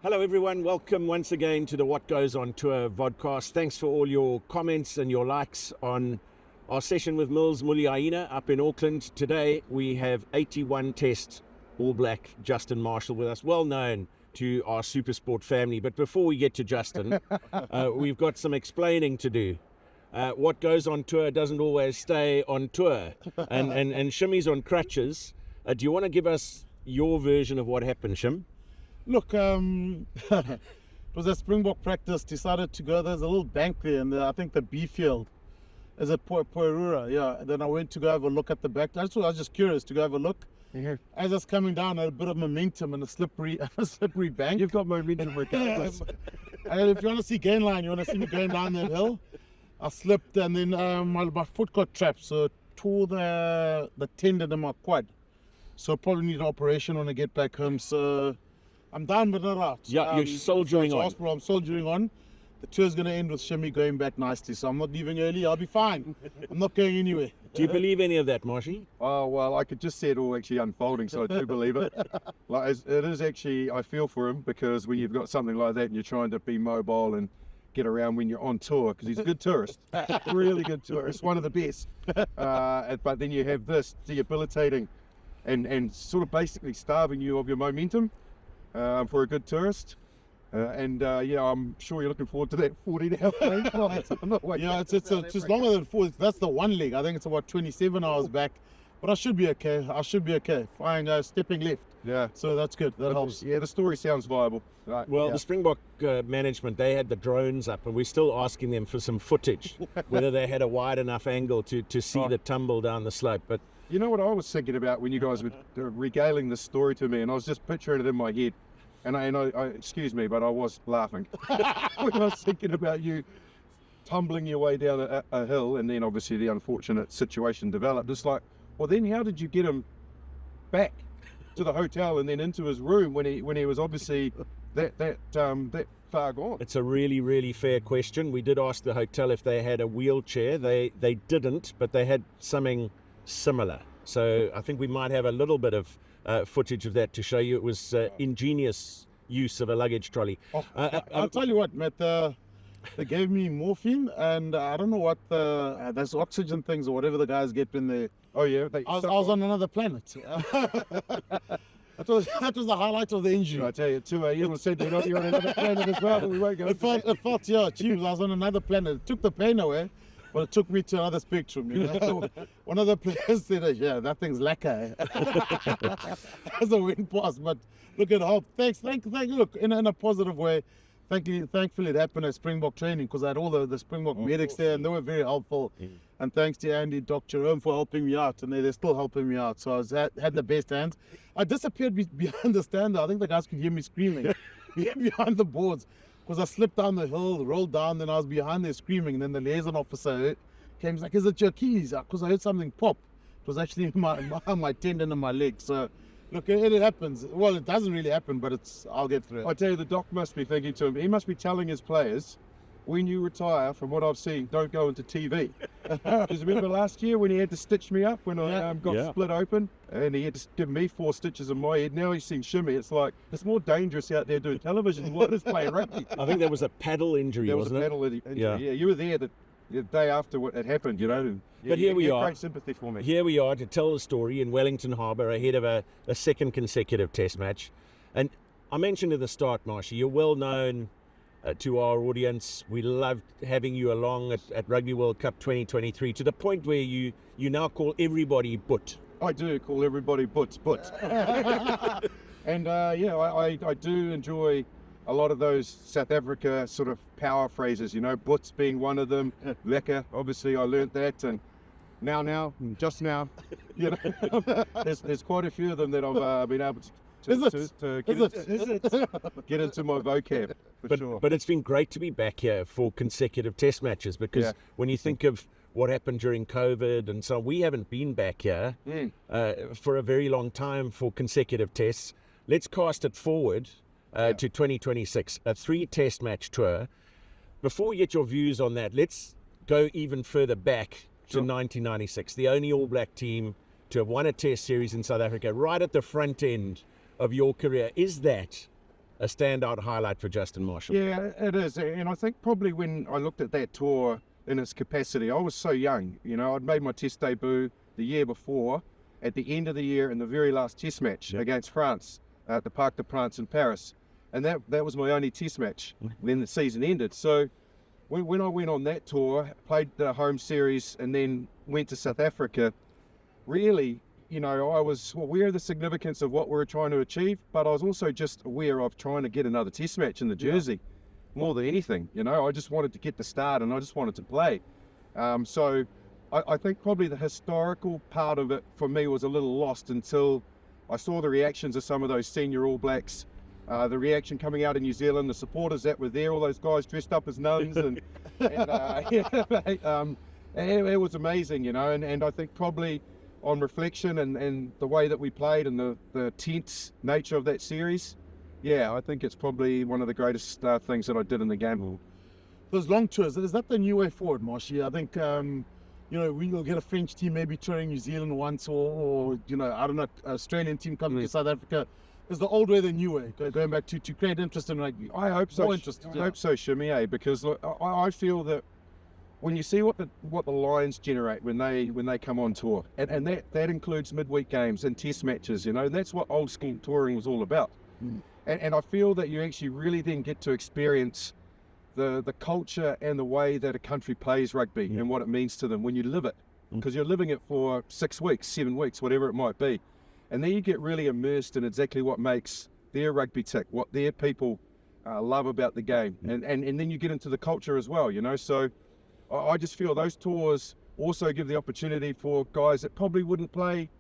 Hello everyone, welcome once again to the What Goes On Tour vodcast. Thanks for all your comments and your likes on our session with Mills Muliaina up in Auckland. Today we have 81 Test All Black Justin Marshall with us, well known to our SuperSport family. But before we get to Justin, we've got some explaining to do. What goes on tour doesn't always stay on tour, and Shimmy's on crutches. Do you want to give us your version of what happened, Shim? Look, it was a Springbok practice, decided to go, there's a little bank there, and I think the B field is at Poirura, yeah. And then I went to go have a look at the back. I was just curious to go have a look. Mm-hmm. As I was coming down, I had a bit of momentum and a slippery bank. You've got momentum regardless. And if you want to see gain line, you want to see me going down that hill. I slipped, and then my foot got trapped, so tore the tendon in my quad. So probably need an operation when I get back home. So I'm down but not out. Yeah, you're soldiering on. I'm soldiering on. The tour's going to end with Shimmy going back nicely, so I'm not leaving early. I'll be fine. I'm not going anywhere. Do you believe any of that, Marcy? Oh, well, I could just see it all actually unfolding, so I do believe it. Like, it is actually, I feel for him, because when you've got something like that and you're trying to be mobile and get around when you're on tour, because he's a good tourist, really good tourist, one of the best. But then you have this debilitating and sort of basically starving you of your momentum for a good tourist. Yeah, I'm sure you're looking forward to that 14-hour plane flight. Yeah, it's longer than 4. That's the one leg. I think it's about 27 hours back. But I should be okay. Fine, stepping left. Yeah. So that's good. That helps. Yeah, the story sounds viable. Right. Well, yeah. the Springbok management, they had the drones up, and we're still asking them for some footage, whether they had a wide enough angle to see the tumble down the slope. But you know what I was thinking about when you guys were regaling this story to me, and I was just picturing it in my head. And I excuse me, but I was laughing when I was thinking about you tumbling your way down a hill, and then obviously the unfortunate situation developed. It's like, well, then how did you get him back to the hotel and then into his room when he was obviously that far gone? it's a really, really fair question. We did ask the hotel if they had a wheelchair. They didn't, but they had something similar. So I think we might have a little bit of footage of that to show you. It was ingenious use of a luggage trolley. I'll tell you what, Matt, they gave me morphine, and I don't know what those oxygen things or whatever the guys get in there. Oh yeah, I was on another planet. That was the highlight of the injury. I tell you, 2 a.m. said you're on another planet as well, but we won't go. It felt, yeah, geez, I was on another planet. It took the pain away, but it took me to another spectrum. You know? One of the players said, "Yeah, that thing's lacquer." As I went past, but look at hope. Thanks. Look, in a positive way. Thankfully, it happened at Springbok training, because I had all the Springbok medics there, and they were very helpful. And thanks to Andy, Dr. Jerome, for helping me out, and they're still helping me out. So I had the best hands. I disappeared behind the stand. I think the guys could hear me screaming behind the boards, because I slipped down the hill, rolled down, then I was behind there screaming. And then the liaison officer came, he's like, "Is it your keys?" Because I heard something pop. It was actually my tendon in my leg. So look, it happens. Well, it doesn't really happen, but I'll get through it. I tell you, the doc must be thinking to him, he must be telling his players, when you retire, from what I've seen, don't go into TV. Because remember last year when he had to stitch me up when I got split open, and he had to give me 4 stitches in my head. Now he's seen Shimmy. It's like, it's more dangerous out there doing television than what it is playing rugby. I think there was a paddle injury, wasn't it? There was a paddle injury. Yeah, you were there the day after it happened, you know. And But here we are. Great sympathy for me. Here we are to tell the story in Wellington Harbour ahead of a second consecutive test match. And I mentioned at the start, Marcy, you're well known to our audience. We loved having you along at Rugby World Cup 2023, to the point where you now call everybody Boet. I do call everybody Boet. And I do enjoy a lot of those South Africa sort of power phrases, you know, Boets being one of them. Lekker, obviously I learnt that, and just now, you know, there's quite a few of them that I've been able to get into my vocab, for sure. But it's been great to be back here for consecutive test matches, because when you think of what happened during COVID and so on, we haven't been back here for a very long time for consecutive tests. Let's cast it forward to 2026, a 3-test match tour. Before we get your views on that, let's go even further back to 1996, the only All Black team to have won a test series in South Africa, right at the front end of your career. Is that a standout highlight for Justin Marshall. Yeah, it is. And I think probably when I looked at that tour in its capacity, I was so young. You know, I'd made my test debut the year before, at the end of the year in the very last test match against France at the Parc des Princes in Paris. And that was my only test match. Then the season ended. So when I went on that tour, played the home series and then went to South Africa, really, you know, I was aware of the significance of what we were trying to achieve, but I was also just aware of trying to get another test match in the jersey more than anything. You know, I just wanted to get the start and I just wanted to play. So I think probably the historical part of it for me was a little lost until I saw the reactions of some of those senior All Blacks, the reaction coming out of New Zealand, the supporters that were there, all those guys dressed up as nuns, and it was amazing, you know, and I think probably on reflection and the way that we played and the tense nature of that series, I think it's probably one of the greatest things that I did in the game. Those long tours, is that the new way forward, Marcy? I think, you know, we will get a French team maybe touring New Zealand once, or you know, I don't know, Australian team coming to South Africa. Is the old way the new way, going back to create interest in rugby? I hope so. More interest, I hope so, Shimmy, because look, I feel that when you see what the Lions generate when they come on tour, and that includes midweek games and test matches, you know, that's what old school touring was all about. And I feel that you actually really then get to experience the culture and the way that a country plays rugby and what it means to them when you live it, because you're living it for 6 weeks, 7 weeks, whatever it might be. And then you get really immersed in exactly what makes their rugby tick, what their people love about the game. And then you get into the culture as well, you know. So I just feel those tours also give the opportunity for guys that probably wouldn't play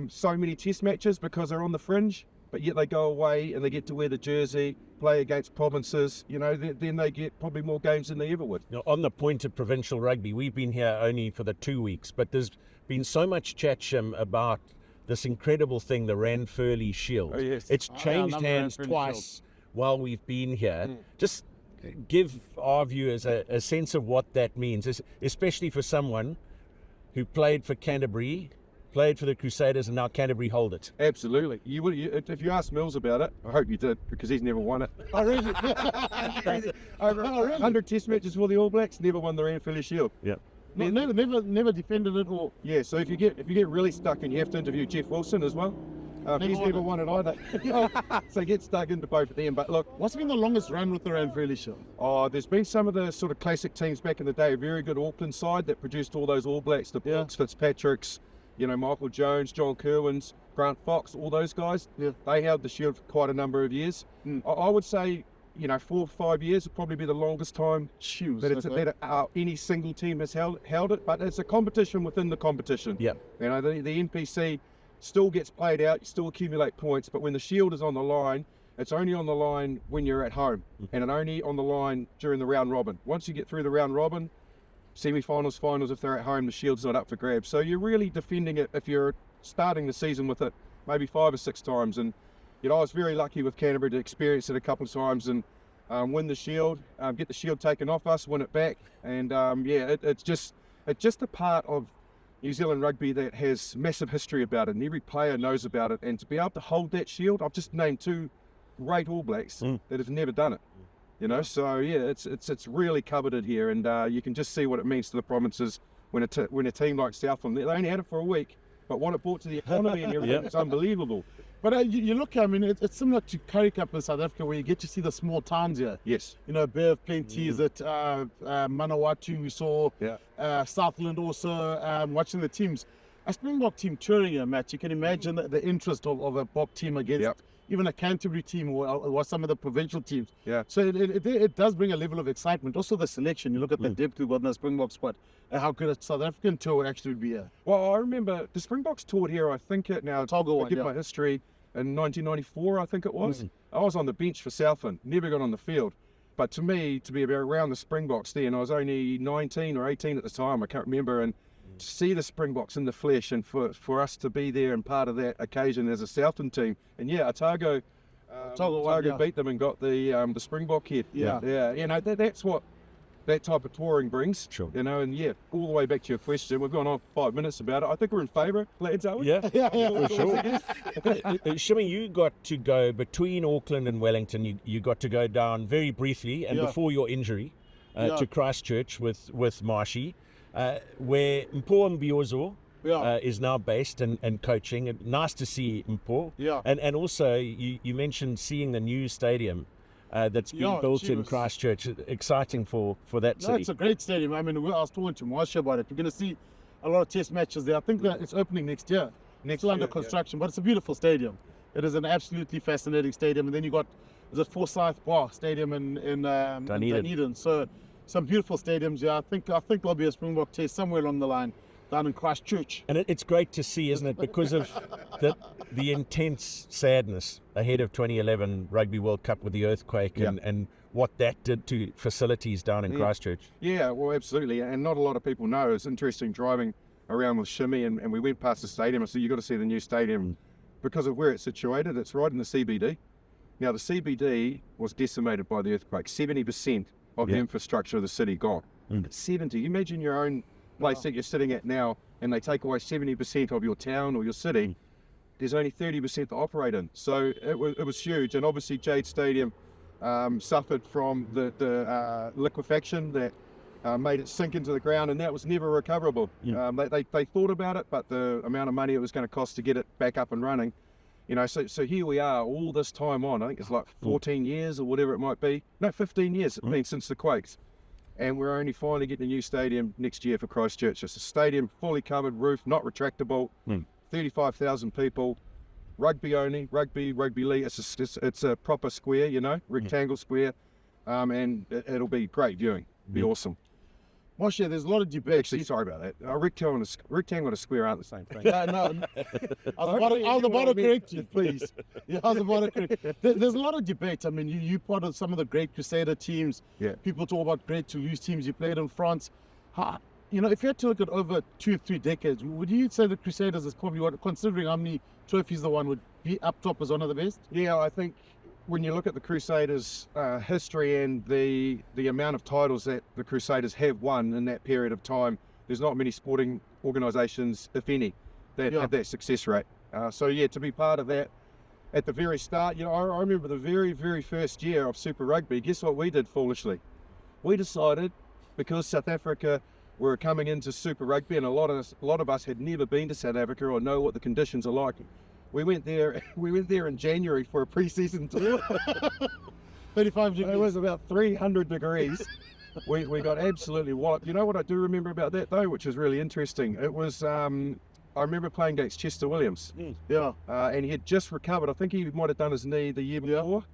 so many test matches because they're on the fringe, but yet they go away and they get to wear the jersey, play against provinces, you know, then they get probably more games than they ever would. Now, on the point of provincial rugby, we've been here only for the 2 weeks, but there's been so much chat, Shim, about this incredible thing, the Furley Shield. Oh, yes. It's changed hands twice while we've been here. Just give our viewers a sense of what that means, especially for someone who played for Canterbury, played for the Crusaders, and now Canterbury hold it. Absolutely. If you ask Mills about it, I hope you did, because he's never won it. Oh, really? 100 test matches for the All Blacks, never won the Furley Shield. Yeah. Never defended it, or So if you get really stuck, and you have to interview Jeff Wilson as well. He's never won it either. So get stuck into both of them. But look, what's been the longest run with the Furley Shield? Oh, there's been some of the sort of classic teams back in the day, a very good Auckland side that produced all those All Blacks, the Brooks, Fitzpatricks, you know, Michael Jones, John Kerwins, Grant Fox, all those guys. They held the Shield for quite a number of years. I would say, you know, 4 or 5 years would probably be the longest time that any single team has held it. But it's a competition within the competition. Yeah. You know, the NPC still gets played out, you still accumulate points, but when the Shield is on the line, it's only on the line when you're at home, and it's only on the line during the round robin. Once you get through the round robin, semi-finals, finals, if they're at home, the Shield's not up for grabs. So you're really defending it if you're starting the season with it maybe 5 or 6 times. And you know, I was very lucky with Canterbury to experience it a couple of times and win the Shield, get the Shield taken off us, win it back. And it's just a part of New Zealand rugby that has massive history about it, and every player knows about it. And to be able to hold that Shield, I've just named 2 great All Blacks that have never done it. You know, so it's really coveted here, and you can just see what it means to the provinces when a team like Southland, they only had it for a week, but what it brought to the economy and everything, it's unbelievable. But you look, I mean, it's similar to Currie Cup in South Africa, where you get to see the small towns here. Yes. You know, Bay of Plenty, is it Manawatu, we saw Southland also, watching the teams. A Springbok team touring a match, you can imagine the interest of a Bok team against even a Canterbury team or some of the provincial teams. Yeah. So it does bring a level of excitement. Also the selection, you look at the depth we've got in the Springbok squad, and how good a South African tour would actually be here. Well, I remember the Springboks toured here, I think now, Togo I get my history, in 1994, I think it was. I was on the bench for Southland, never got on the field. But to me, to be around the Springboks then, I was only 19 or 18 at the time, I can't remember, and to see the Springboks in the flesh, and for us to be there and part of that occasion as a Southland team. And Otago beat them and got the Springbok head. You know, that's what that type of touring brings. Sure. You know, and yeah, all the way back to your question, we've gone on 5 minutes about it. I think we're in favour, lads, are we? Yeah, Yeah. for sure. Shimmy, you got to go between Auckland and Wellington. You got to go down very briefly and Yeah. before your injury Yeah. to Christchurch with Marcy, where Mpo Mbiozo Yeah. is now based and coaching. And nice to see Mpo. Yeah. And also, you mentioned seeing the new stadium that's been Yeah, built gee, in was- Christchurch. Exciting for that No, city. it's a great stadium. I mean, I was talking to Marcy about it. We're going to see a lot of test matches there. I think that it's opening next year. Next Still under year, yeah. construction, but it's a beautiful stadium. It is an absolutely fascinating stadium. And then you got, is it Forsyth Bar Stadium in Dunedin. So some beautiful stadiums. Yeah, I think there'll be a Springbok test somewhere along the line down in Christchurch. And it's great to see, isn't it? Because of the intense sadness ahead of 2011 Rugby World Cup with the earthquake and what that did to facilities down in Christchurch. Yeah, well, absolutely. And not a lot of people know. It's interesting driving around with Shimmy, and we went past the stadium. I said, you've got to see the new stadium because of where it's situated. It's right in the CBD. Now, the CBD was decimated by the earthquake. 70% of the infrastructure of the city gone. 70. You imagine your own place that you're sitting at now, and they take away 70% of your town or your city. There's only 30% to operate in. So it was huge. And obviously, Jade Stadium suffered from the liquefaction that made it sink into the ground, and that was never recoverable. They thought about it, but the amount of money it was going to cost to get it back up and running, you know, so here we are all this time on. I think it's like 14 years or whatever it might be. No, 15 years it's been since the quakes. And we're only finally getting a new stadium next year for Christchurch. It's a stadium, fully covered roof, not retractable, 35,000 people, rugby only, rugby league. It's a proper square, you know, rectangle square, and it'll be great viewing. Be awesome. Marcia, there's a lot of debate. Actually, sorry about that. A rectangle and a square aren't the same thing. No. I was about to correct you, please. Yeah, I was about to correct you. There's a lot of debate. I mean, you part of some of the great Crusader teams. Yeah. People talk about great Toulouse teams. You played in France. You know, if you had to look at over 2 or 3 decades, would you say the Crusaders is probably what, considering how many trophies they won, would be up top as one of the best? Yeah, I think when you look at the Crusaders' history and the amount of titles that the Crusaders have won in that period of time, there's not many sporting organisations, if any, that have that success rate. So yeah, to be part of that at the very start, you know, I remember the very, very first year of Super Rugby. Guess what we did foolishly? We decided, because South Africa were coming into Super Rugby, and a lot of us had never been to South Africa or know what the conditions are like. We went there in January for a pre-season tour. 35 degrees. It was about 300 degrees. We got absolutely walloped. You know what I do remember about that though, which is really interesting? It was, I remember playing against Chester Williams. Yeah. And he had just recovered. I think he might have done his knee the year before.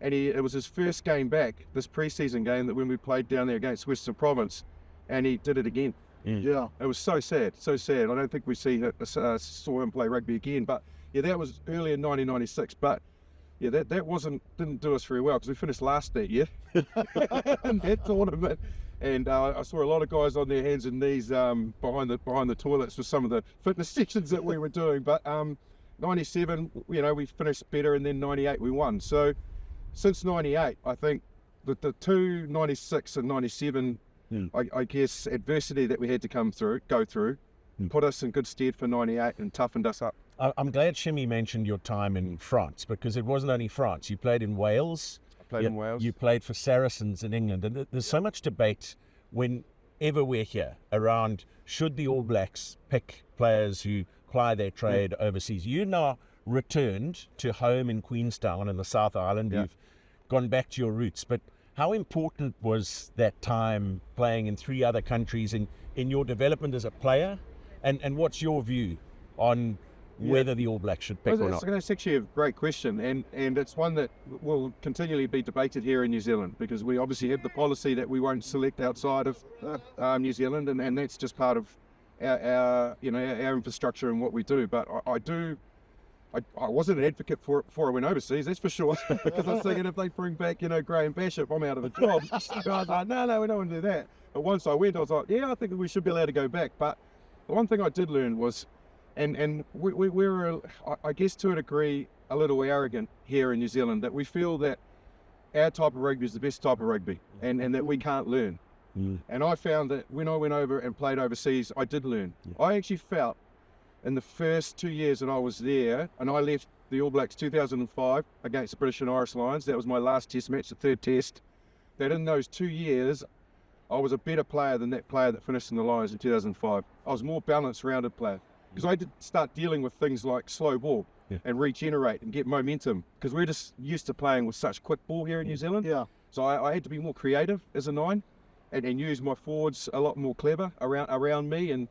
And it was his first game back, this pre-season game, that when we played down there against Western Province, and he did it again. Yeah. It was so sad, so sad. I don't think we saw him play rugby again. But yeah, that was early in 1996. But yeah, that didn't do us very well because we finished last that year in that tournament. And I saw a lot of guys on their hands and knees behind the toilets for some of the fitness sessions that we were doing. But 97, you know, we finished better, and then 98 we won. So since 98, I think that the two 96 and 97. I guess adversity that we had to go through, put us in good stead for 98 and toughened us up. I'm glad Shimmy mentioned your time in France, because it wasn't only France. You played in Wales. I played in Wales. You played for Saracens in England. And there's so much debate whenever we're here around should the All Blacks pick players who ply their trade overseas. You now returned to home in Queenstown in the South Island. You've gone back to your roots. But how important was that time playing in 3 other countries in your development as a player? And what's your view on whether the All Blacks should pick or not? That's actually a great question, and it's one that will continually be debated here in New Zealand, because we obviously have the policy that we won't select outside of New Zealand, and that's just part of our infrastructure and what we do. But I wasn't an advocate for it before I went overseas, that's for sure, because I was thinking if they bring back, Graham Bashop, I'm out of a job. So I was like, no, we don't want to do that. But once I went, I was like, yeah, I think we should be allowed to go back. But the one thing I did learn was, and we're, I guess to a degree, a little arrogant here in New Zealand, that we feel that our type of rugby is the best type of rugby, and that we can't learn. And I found that when I went over and played overseas, I did learn. I actually felt in the first 2 years that I was there, and I left the All Blacks 2005 against the British and Irish Lions. That was my last test match, the third test. That in those 2 years, I was a better player than that player that finished in the Lions in 2005. I was a more balanced, rounded player. Because I did start dealing with things like slow ball and regenerate and get momentum. Because we're just used to playing with such quick ball here in New Zealand. Yeah. So I had to be more creative as a 9 and use my forwards a lot more clever around me. And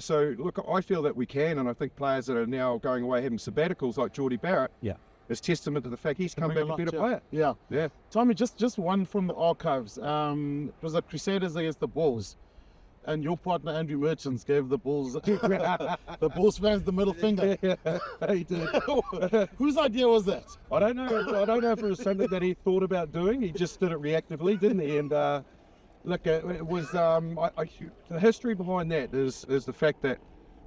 so look, I feel that we can, and I think players that are now going away having sabbaticals like Geordie Barrett is testament to the fact he's come back a better player. Yeah. Tommy, just one from the archives. It was the Crusaders against the Bulls. And your partner Andrew Merchants gave the Bulls the Bulls fans the middle finger. He did. Whose idea was that? I don't know. I don't know if it was something that he thought about doing. He just did it reactively, didn't he? And look, it was the history behind that is the fact that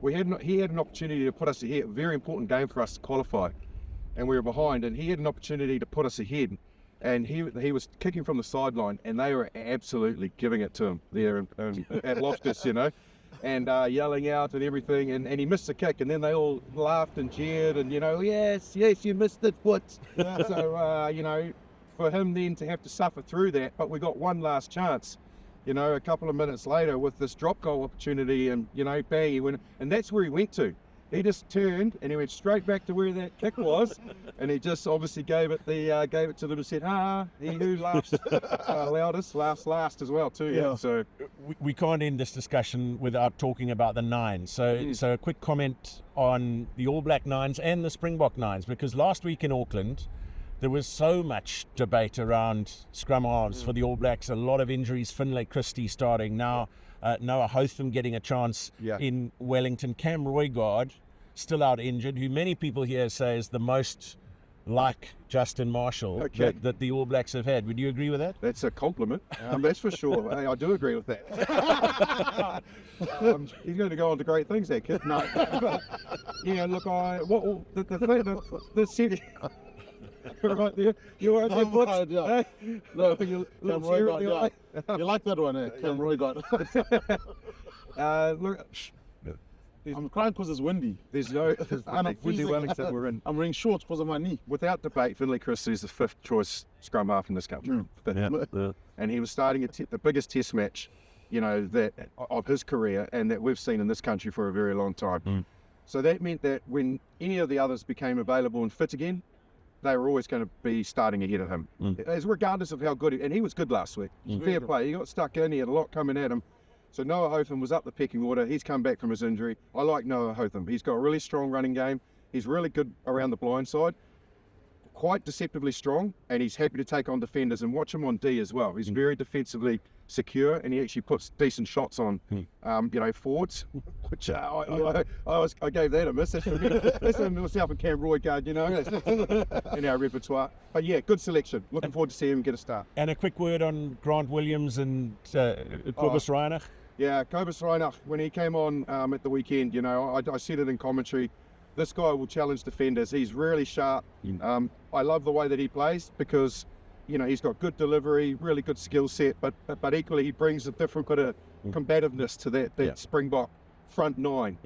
he had an opportunity to put us ahead. A very important game for us to qualify, and we were behind, and he had an opportunity to put us ahead. And he was kicking from the sideline, and they were absolutely giving it to him there at Loftus, and yelling out and everything. And he missed the kick, and then they all laughed and cheered, and yes, you missed it, foot. So for him then to have to suffer through that, but we got one last chance, a couple of minutes later with this drop goal opportunity, and bang, he went, and that's where he went to. He just turned and he went straight back to where that kick was, and he just obviously gave it to them and said, he who laughs loudest laughs last as well too. Yeah. So we can't end this discussion without talking about the nines. So a quick comment on the All Black nines and the Springbok nines, because last week in Auckland there was so much debate around scrum halves for the All Blacks. A lot of injuries. Finlay Christie starting now. Noah Hotham getting a chance in Wellington. Cam Roygard still out injured, who many people here say is the most like Justin Marshall that the All Blacks have had. Would you agree with that? That's a compliment. That's for sure. I do agree with that. He's going to go on to great things, that kid. No, but, look, the city. Right there, you are there, Butch. No, you like that one, eh? Cam Roygard. Look, I'm crying because it's windy. There's windy Wellington we're in. I'm wearing shorts because of my knee. Without debate, Finlay Christie is the 5th choice scrum half in this country. And he was starting the biggest test match, that of his career, and that we've seen in this country for a very long time. So that meant that when any of the others became available and fit again, they were always going to be starting ahead of him, as regardless of how good and he was good last week. Fair play. He got stuck in. He had a lot coming at him. So Noah Hotham was up the pecking order. He's come back from his injury. I like Noah Hotham. He's got a really strong running game. He's really good around the blind side. Quite deceptively strong, and he's happy to take on defenders, and watch him on D as well. He's very defensively secure, and he actually puts decent shots on, forwards, which I gave that a miss. That's myself and Cam Roygard, in our repertoire. But yeah, good selection. Looking forward to seeing him get a start. And a quick word on Grant Williams and Kobus Reinach. Yeah, Kobus Reinach, when he came on at the weekend, I said it in commentary, this guy will challenge defenders. He's really sharp. I love the way that he plays because, he's got good delivery, really good skill set, but equally he brings a different kind of combativeness to that Springbok front 9,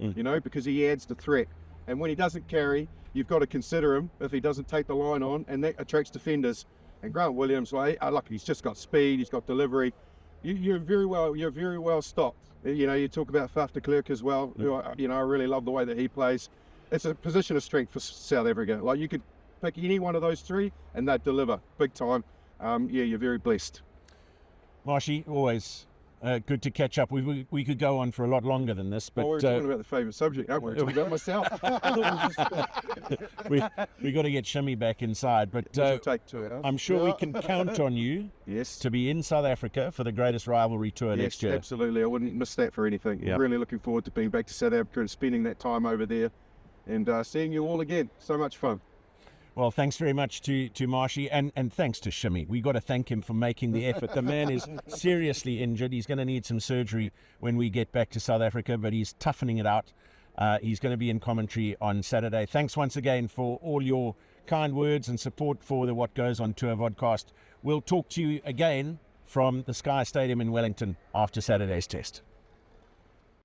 because he adds the threat. And when he doesn't carry, you've got to consider him if he doesn't take the line on, and that attracts defenders. And Grant Williams, he's just got speed, he's got delivery. You're very well stocked. You talk about Faf de Klerk as well. I really love the way that he plays. It's a position of strength for South Africa. Like, you could pick any one of those three and they'd deliver big time. You're very blessed. Marcy, always good to catch up. We could go on for a lot longer than this, but we're talking about the favourite subject, aren't we? We're talking about myself. we got to get Shimmy back inside, but take 2 hours. I'm sure we can count on you to be in South Africa for the greatest rivalry tour next year. Absolutely. I wouldn't miss that for anything. Yep. Really looking forward to being back to South Africa and spending that time over there and seeing you all again. So much fun. Well, thanks very much to Marcy, and thanks to Shimmy. We got to thank him for making the effort. The man is seriously injured. He's going to need some surgery when we get back to South Africa, but he's toughening it out. He's going to be in commentary on Saturday. Thanks once again for all your kind words and support for the What Goes on Tour podcast. We'll talk to you again from the Sky Stadium in Wellington after Saturday's test.